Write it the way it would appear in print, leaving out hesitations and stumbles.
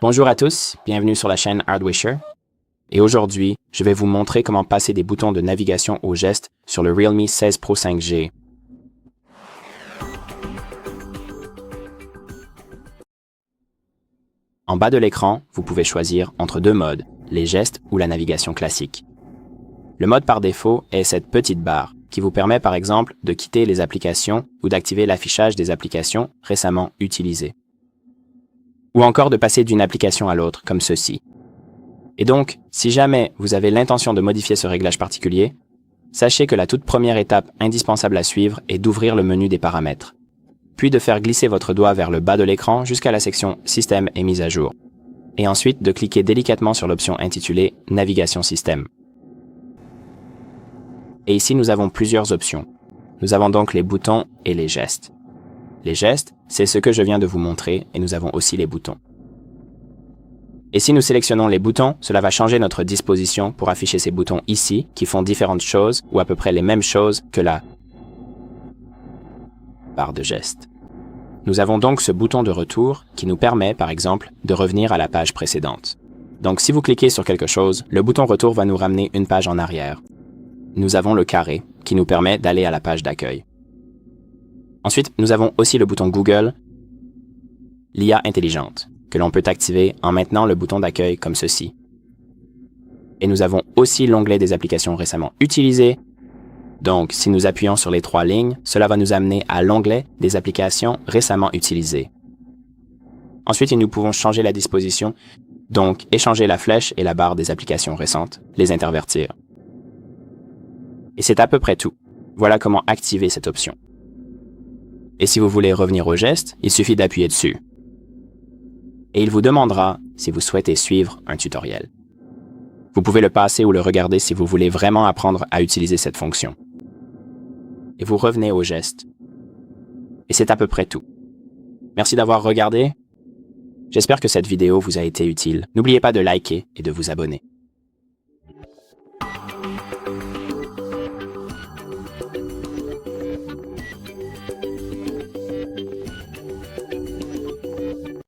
Bonjour à tous, bienvenue sur la chaîne Hardwisher. Et aujourd'hui, je vais vous montrer comment passer des boutons de navigation au geste sur le Realme 16 Pro 5G. En bas de l'écran, vous pouvez choisir entre deux modes, les gestes ou la navigation classique. Le mode par défaut est cette petite barre qui vous permet par exemple de quitter les applications ou d'activer l'affichage des applications récemment utilisées. Ou encore de passer d'une application à l'autre, comme ceci. Et donc, si jamais vous avez l'intention de modifier ce réglage particulier, sachez que la toute première étape indispensable à suivre est d'ouvrir le menu des paramètres, puis de faire glisser votre doigt vers le bas de l'écran jusqu'à la section Système et mise à jour, et ensuite de cliquer délicatement sur l'option intitulée Navigation système. Et ici, nous avons plusieurs options. Nous avons donc les boutons et les gestes. Les gestes, c'est ce que je viens de vous montrer, et nous avons aussi les boutons. Et si nous sélectionnons les boutons, cela va changer notre disposition pour afficher ces boutons ici, qui font différentes choses, ou à peu près les mêmes choses que la barre de geste. Nous avons donc ce bouton de retour qui nous permet, par exemple, de revenir à la page précédente. Donc si vous cliquez sur quelque chose, le bouton retour va nous ramener une page en arrière. Nous avons le carré, qui nous permet d'aller à la page d'accueil. Ensuite, nous avons aussi le bouton Google, l'IA intelligente, que l'on peut activer en maintenant le bouton d'accueil comme ceci. Et nous avons aussi l'onglet des applications récemment utilisées. Donc, si nous appuyons sur les trois lignes, cela va nous amener à l'onglet des applications récemment utilisées. Ensuite, nous pouvons changer la disposition, donc échanger la flèche et la barre des applications récentes, les intervertir. Et c'est à peu près tout. Voilà comment activer cette option. Et si vous voulez revenir au geste, il suffit d'appuyer dessus. Et il vous demandera si vous souhaitez suivre un tutoriel. Vous pouvez le passer ou le regarder si vous voulez vraiment apprendre à utiliser cette fonction. Et vous revenez au geste. Et c'est à peu près tout. Merci d'avoir regardé. J'espère que cette vidéo vous a été utile. N'oubliez pas de liker et de vous abonner.